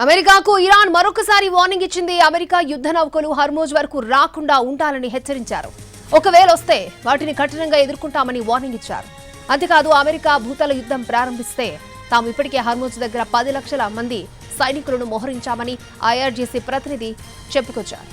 అమెరికాకు ఇరాన్ మరొకసారి వార్నింగ్ ఇచ్చింది. అమెరికా యుద్ధ నౌకలు హర్మోజ్ వరకు రాకుండా ఉండాలని హెచ్చరించారు. ఒకవేళ వస్తే వాటిని కఠినంగా ఎదుర్కొంటామని వార్నింగ్ ఇచ్చారు. అంతేకాదు అమెరికా భూతల యుద్ధం ప్రారంభిస్తే తాము ఇప్పటికే హర్మోజ్ దగ్గర 10 లక్షల మంది సైనికులను మోహరించామని ఐఆర్జీసీ ప్రతినిధి చెప్పుకొచ్చారు.